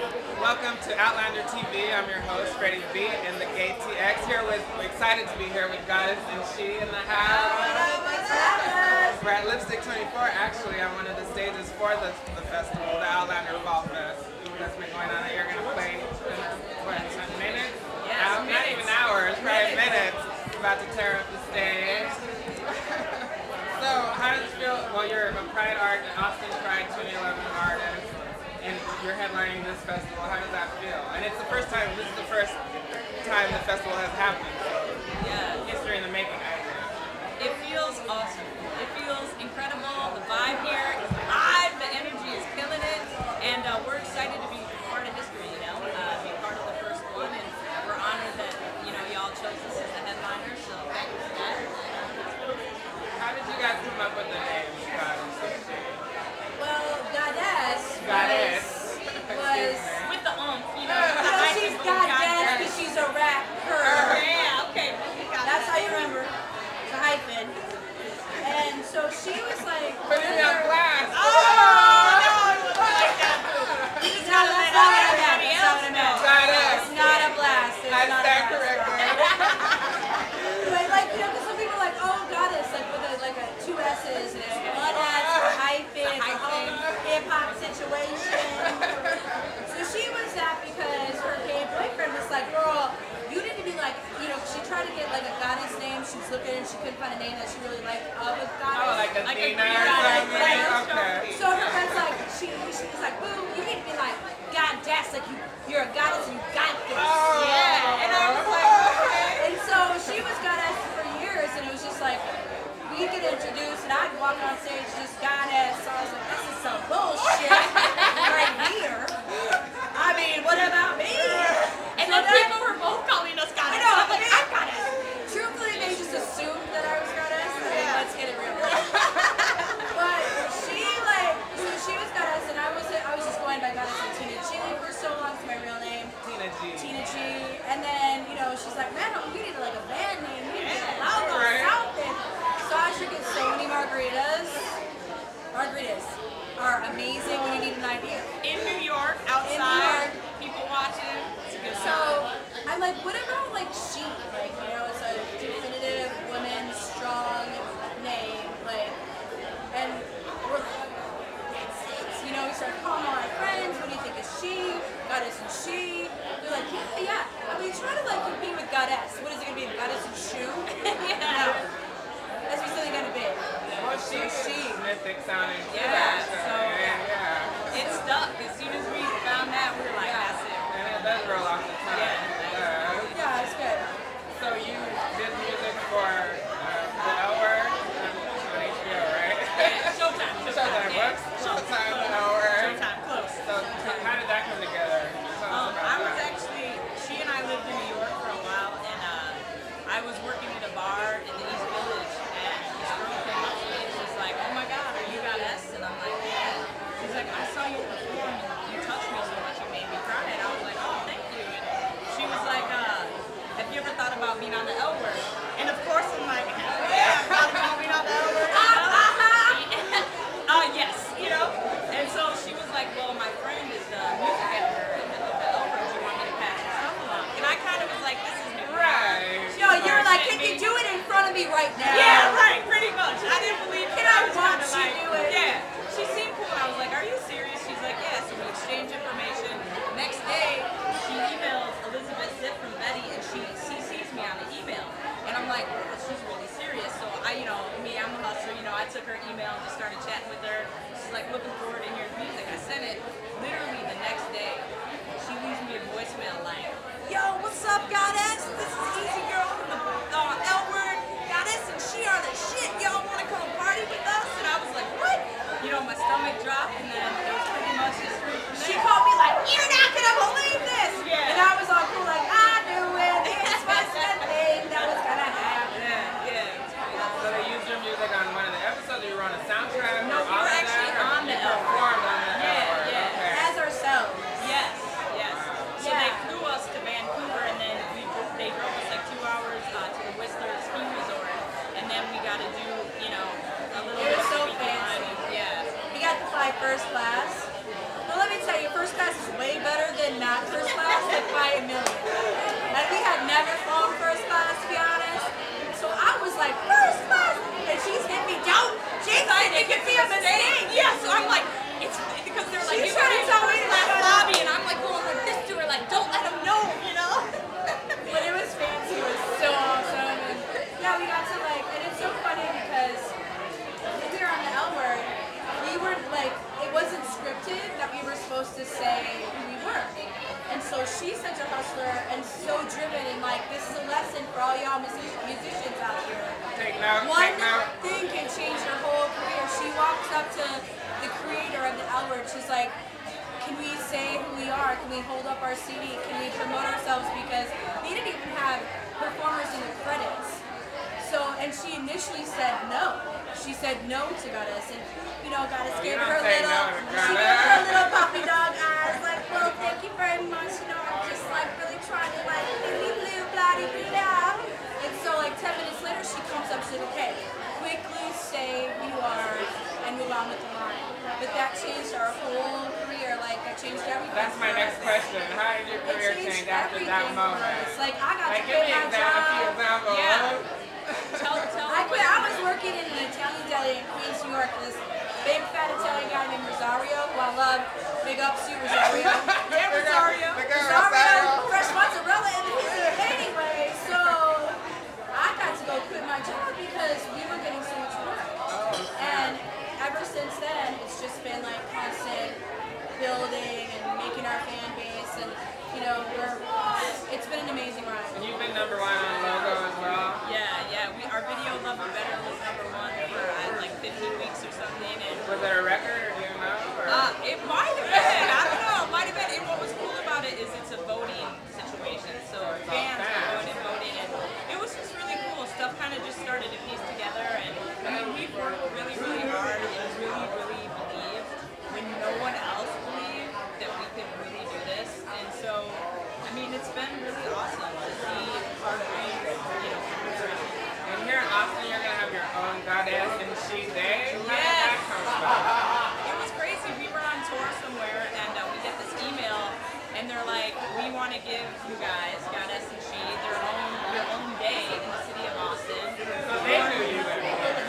Welcome to OUTlander TV. I'm your host, Freddie B, and the ATX here with, we're excited to be here with Goddess and She in the house. We're at Lipstick 24, actually, on one of the stages for the festival, the OUTlander Fall Fest. That's been going on. You're going to play in, what, 10 minutes? Yeah, not even hours, probably minutes. About to tear up the stage. So, how does it feel? Well, you're a Pride Art, Austin Pride 2011 artist, and you're headlining this festival. How does that feel? And it's the first time, this is the first time the festival has happened. Yeah. History in the making, I think. It feels awesome. It feels incredible. The vibe here is live. The energy is killing it. And we're excited to be part of history, you know, be part of the first one. And we're honored that, you know, y'all chose us as the headliner. So thank you for that. How did you guys come up with the name Goddess and She? Well, Goddess was with the you know. she's Goddess because she's a rapper. Yeah, okay. That's how you remember. It's a hyphen. And so she was like, Putting me on blast. Oh, no, it was like that. That's not what I meant. That's not what I meant. Goddess. It's not a blast. It's I not a stand blast. corrected. But like, you know, because some people are like, oh, Goddess, like with two S's, and it's one S, hyphen, it's a whole hip-hop situation. So she was that because her gay boyfriend was like, girl, you need to be like, you know, she tried to get like a goddess name. She was looking and she couldn't find a name that she really liked of a goddess. Oh, like Athena or goddess, something? Okay. So her friend's like, she was like, boo, you need to be like Goddess, like you're a goddess and you got this. Oh. Yeah. And I was like, okay. And so she was Goddess for years, and it was just like, we get introduced, and I'd walk on stage just Goddess. So I was like, this is some bullshit right here. I mean, what about me? And then people were both calling us Goddess. I know, I'm like, I'm Goddess. Truthfully, they just assumed that I was Goddess. I mean, let's get it real. But she was Goddess, and I was just going by Goddess and Tina G for so long. It's my real name. Tina G. And then, you know, she's like, man, we need like a band name. We need a logo, something. So I should get so many margaritas. Margaritas are amazing when you need an idea. In New York, outside, people watching. It's a good So I'm like, what about like She? Like, you know, it's a definitive woman, strong name. Like, and we're like, you know, we started calling all our friends. What do you think is She? Goddess and She? They're like, yeah. I mean, try to like compete with Goddess. What is it gonna be? Goddess and Shoe? Yeah. No. That's what's really gonna be. Well, she mythic sounding. Yeah, so yeah. it stuck. As soon as we found that, we were like, that's it. And it does roll off the tongue. Yeah, it's good. So you did music for the L Word on HBO, right? Yeah, Showtime. Showtime. Yeah. Showtime, the L Word. Showtime, close. So how did that come together? I was actually, she and I lived in New York for a while, and I was working at a bar in the East Village, and this girl came up to me and she's like, oh my God, are you Goddess? And I'm like, yeah. She's like, I saw you perform and you touched me so much, you made me cry. And I was like, oh, thank you. And she was like, have you ever thought about being on the L Word? And of course I'm like, yeah, I've thought about being on the L Word. Yes, you know? And so she was like, well, my friend is the music editor at the L Word. Do you want me to pass your stuff along? And I kind of was like, this is new. Right. Yo, you're like, can you do it in front of me right now? Yeah, right, pretty much. I didn't believe it. Can I was watch kinda you do it? Yeah. She seemed cool. I was like, are you serious? She's like, yeah. So we exchanged information. Next day, she emails Elizabeth Zip from Betty, and she CCs me on the email. And I'm like, oh, she's really serious. So I, you know, I'm a hustler. You know, I took her email and just started chatting with her. She's like, looking forward to hearing music. I sent it literally the next day. She leaves me a voicemail like, yo, what's up, Goddess? This is Easy Girl from the L Word. Goddess and She are the shit. Y'all want to come party with us? And I was like, what? You know, my stomach dropped, and then it was pretty much history from there. She called me like, you're not gonna believe this! Yeah. And I was all cool like, I knew it. This was the thing that was gonna happen. Yeah. It's pretty awesome. So they used your music on one of the episodes. You were on a soundtrack. No, we were actually on the L Word. Performed on the L Word. Yeah. Okay. As ourselves. Yes. So Yeah. they flew us to Vancouver, and then they drove us like 2 hours to the Whistler Ski Resort, and then we got to do, you know, a little It bit was of so speaking fancy. on it. Yeah. We got to fly first class. But let me tell you, first class is way better in not first class like by a million. And we had never flown first class, to be honest. So I was like, first class! And she's hit me, don't jinx it, it could be a mistake. Yeah, so I'm like, it's because they're like, She's trying to tell me last lobby, and I'm like going like this to her, like, don't let them know, you know? But it was fancy, it was so awesome. And yeah, we got to like, and it's so funny because when we were on the L word, we were like, it wasn't scripted that we were supposed to say who we were. And so she's such a hustler and so driven, and like, this is a lesson for all y'all musicians out here. Take note, One take note. thing can change your whole career. She walks up to the creator of the L word, she's like, can we say who we are? Can we hold up our CD? Can we promote ourselves? Because they didn't even have performers in the credits. So, and she initially said no. She said no to Goddess, and you know, Goddess gave her a little puppy dog eyes, like, well, thank you very much. You know, I'm just like really trying to like blue, bloody, blah. And so, like 10 minutes later, she comes up and said, okay, quickly say who you are and move on with the line. But that changed our whole career. Like, that changed everything. That's my next question. How did your career change after that moment? Like, I got to give quit me my a few job. examples. Yeah. Tell I quit. I was working in an Italian deli in Queens, New York. This big fat Italian guy named Rosario, who I love. Big ups to Rosario. Yeah, Rosario. Rosario, fresh mozzarella in the kitchen. Anyway, so I got to go quit my job because we were getting so much work. And ever since then, it's just been like constant building and making our fan base, and you know, it's been an amazing ride. And you've been #1 on Logo as well. Yeah. Our video Love You Better was #1 for like 15 weeks or something. And Was it a record, or do you know? Or? it might have been. I don't know. It might have been. And what was cool about it is it's a voting situation. So fans were voting, and it was just really cool. Stuff kind of just started to piece together, and I mean, we worked really, really hard and really, really believed when no one else believed that we could really do this. And so, I mean, it's been really awesome to see our dream, you know, come to fruition. And here in Austin, you're going to have your own Goddess and She Day. How did Yes. that come about? It was crazy. We were on tour somewhere, and we get this email, and they're like, we want to give you guys, Goddess and She, your own day in the city of Austin. So they knew you then.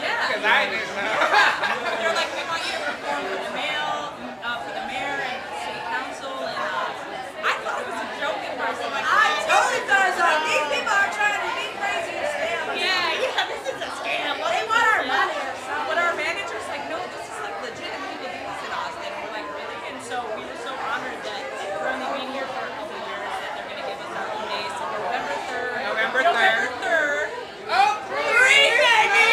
Yeah. Because I didn't know. They're like, we want you to perform for the mayor and city council, and I thought it was a joke at first. I'm like, I totally thought it was like, these people are trying to be crazy and scam us. yeah, this is a scam. They want our money or something. But our manager's like, no, this is like legit. People do this in Austin. And we're like, really? And so we were so honored that we're only being here for a couple of years, that they're going to give us our own day. So November 3rd. November 3rd. Oh, 3, baby!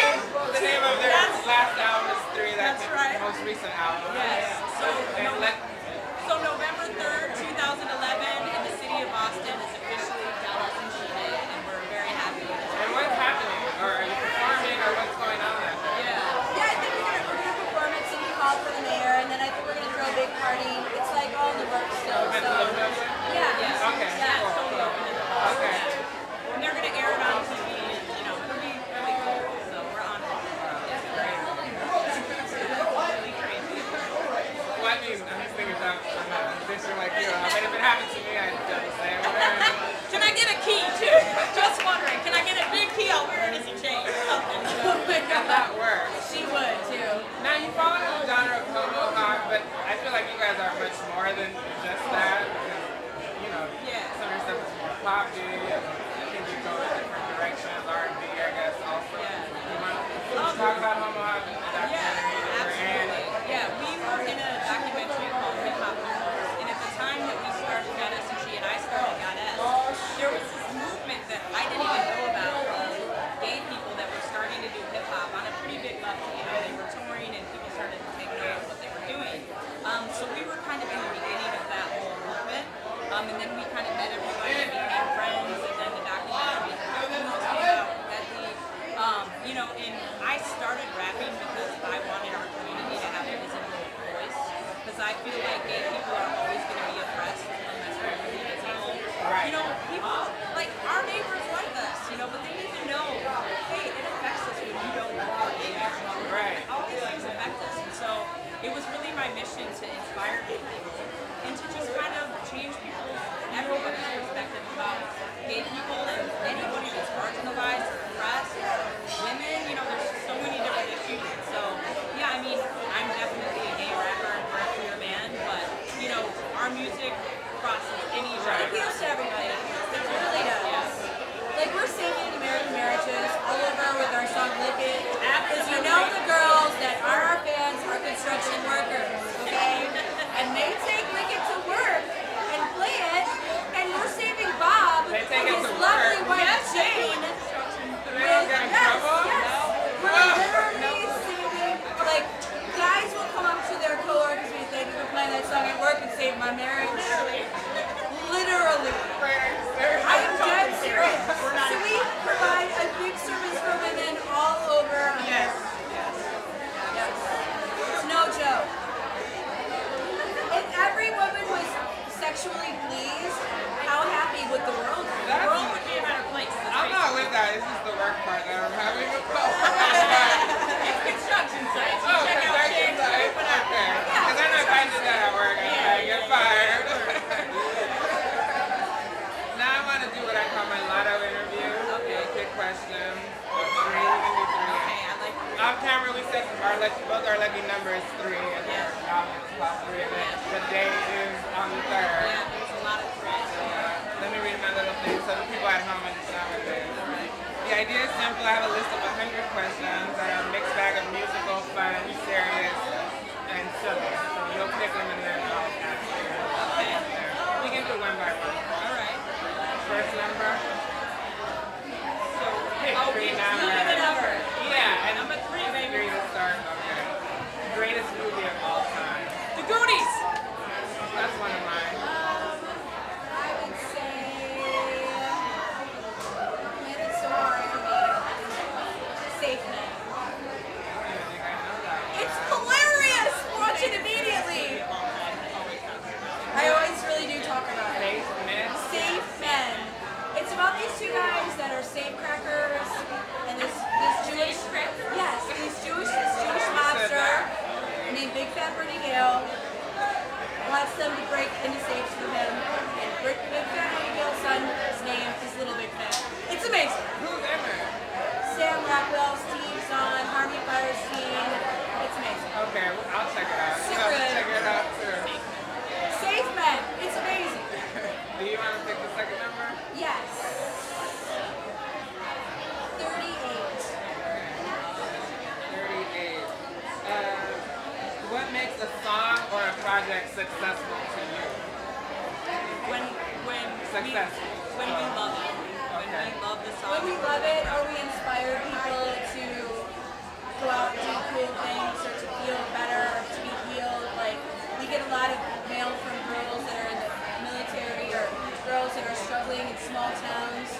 The name of their last album is 3. That's right. The most recent album. Yes. So And November 3rd, 2011, in the city of Austin is officially Goddess and She Day, and we're very happy with it. and what's happening? Or are you performing, or what's going on that day? Yeah. Yeah, I think we're gonna perform at City Hall for the mayor, and then I think we're gonna throw a big party. It's like all in the works still. At So the Little Building? yeah. Okay, Yeah, it's cool. totally open to the public. Okay. And they're going to air it on TV, and, you know, it'll be really cool. So we're on it. It's great. Really crazy. Well, I mean, I'm just thinking about I'm not a musician like you, but if it happened to me, I'd do the same. Can I get a key, too? Just wondering. Can I get a big key? I'll wear it as a chain or something. And that works. She would too. Now, you fall into the genre of homo hop, but I feel like you guys are much more than just that. Because, you know, some of your stuff is more poppy, and I think you go in different directions, R&B, I guess, also. You want to talk about homo hop in the documentary? Absolutely. Yeah, we were in a documentary called Hip Hop Rumors, and at the time that we started Goddess and She, and I started Goddess, there was this movement that I didn't even know about of gay people that were starting to do hip hop on a pretty big level. You know, they were touring, and people started to take note of what they were doing. So we were kind of in the beginning of that whole movement, and then we kind of met everybody and became friends, and then the documentary came out, you know, and I started rapping because I wanted our community to have a visible voice, because I feel like gay people are always going to be oppressed unless we're really visible. Right. You know, people, like, our neighbors like us, you know, but they need to know, hey, it affects us when you don't walk in your home. Right. All these things affect us, and so it was really my mission to inspire gay people and to just kind of change everyone's perspective about gay people and anybody that's marginalized, oppressed, women, you know, there's so many different issues. So, yeah, I mean, I'm definitely a gay rapper and a queer man, but, you know, our music crosses any genre. It appeals to everybody. It really does. Yeah. Like, we're saving American marriages all over with our song Lick It. Because you know the girls that are our fans are construction workers, okay? And they take Lick It to work and play it, and we're saving Bob They take and it his to lovely work. wife Jane. They don't get in trouble? Yes. We're literally saving, like, guys will come up to their coworkers and say, thank you for playing that song at work and saved my marriage. Literally. I am dead serious. So we provide a big service for women all over America. Yes. It's no joke. If every woman was sexually pleased, how happy would the world be? The world would be a better place. I'm not with that. This is the work part that I'm having a problem. It's construction sites. Oh, construction sites. Okay. Because I know if I did that at work, I'd get fired. Now I want to do what I call my lotto interview. Okay. Quick question. Three. We can do three. Okay, I like that. Off camera, we said both our lucky number is 3, and top 3, and then the date is on the 3rd. Yeah, there's a lot of threads. Let me read my little thing so the people at home understand what it is. The idea is simple. I have a list of 100 questions that are a mixed bag of musical, fun, serious, and silly. So you'll pick them and then I'll ask you. Okay. We can do one by one. All right. First number. So pick 3 number. Yeah, and Number 3, baby. 3 to start. Okay. Greatest movie of all time. The Goonies. That's one of mine. I would say, man, it's so hard for me. Safe Man. I don't think I know that one. It's hilarious! Watch it immediately! I always really do talk about it. Safe Men. Safe Men. It's about these two guys that are safe crackers and this Jewish, this Jewish mobster named Big Fat Bernie Gale wants them to break into safes for him. And Big Fat Bernie Gale's son's name is Little Big Fat. It's amazing. Who's in there? Sam Rockwell, Steve Zahn, Harvey Firestein. It's amazing. Okay, I'll check it out. Super I'll good. check it out too. Safe Men. It's amazing. Do you want to pick the second number? Yes. 38. 38. What makes a song or a project successful to you? When Successful. we love it. Okay. When we love the song. When we love it or we inspire people to go out and do cool things or to feel better or to be healed. Like, we get a lot of mail from girls that are in the military or girls that are struggling in small towns,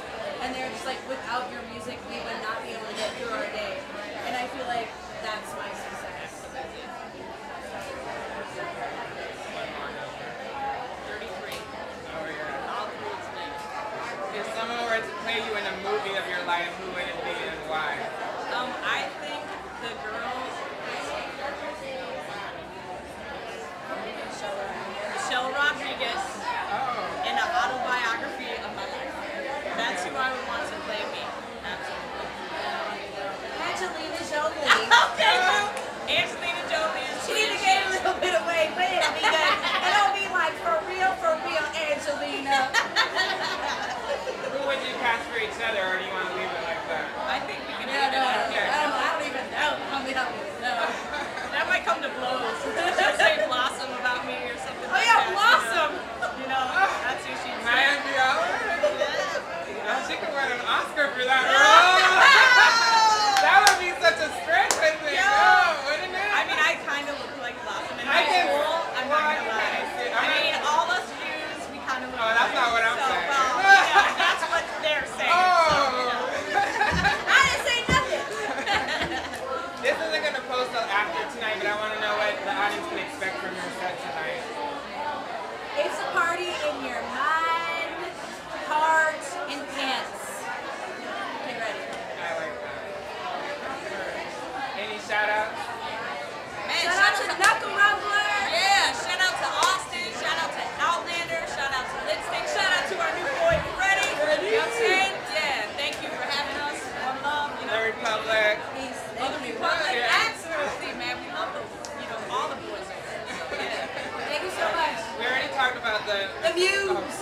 and they're just like, without your music, we would not be able to get through our day. And I feel like that's my success. 33. Oh yeah. All through its name. If someone were to play you in a movie of your life, who would it be and why? I think the girls. Michelle Rodriguez Oh. in an autobiography of my life. That's who I would want to play me. Absolutely. Angelina Jolie. Okay, Angelina Jolie is She need to gain a little bit of weight, but it'll be good. And I'll be like, for real, Angelina. Who would you cast for each other, or do you want to leave it like that? I think we can Yeah, do no, it. I don't even know. I mean, I don't even know. That might come to blows. She'll say Blossom about me or something Oh like yeah, that. Blossom. You know, that's who she's Maya Fiala? Yeah. She could win an Oscar for that role. That would be such a stretch, I think. Wouldn't it? I mean, I kind of look like Blossom in I high can- school. I'm not well, gonna lie. I mean, all us Jews, we kind of look Oh, that's not what I'm so, saying. well, yeah, that's what they're saying. So, you know. I didn't say nothing. This isn't going to post till after tonight, but I want to know what the audience can expect from your set tonight. It's a party in your mind, heart, and pants. Get ready. I like that. Any shout-outs? Man, Shout out to Knuckle Rumbler. yeah, shout out to Austin, shout out to the muse.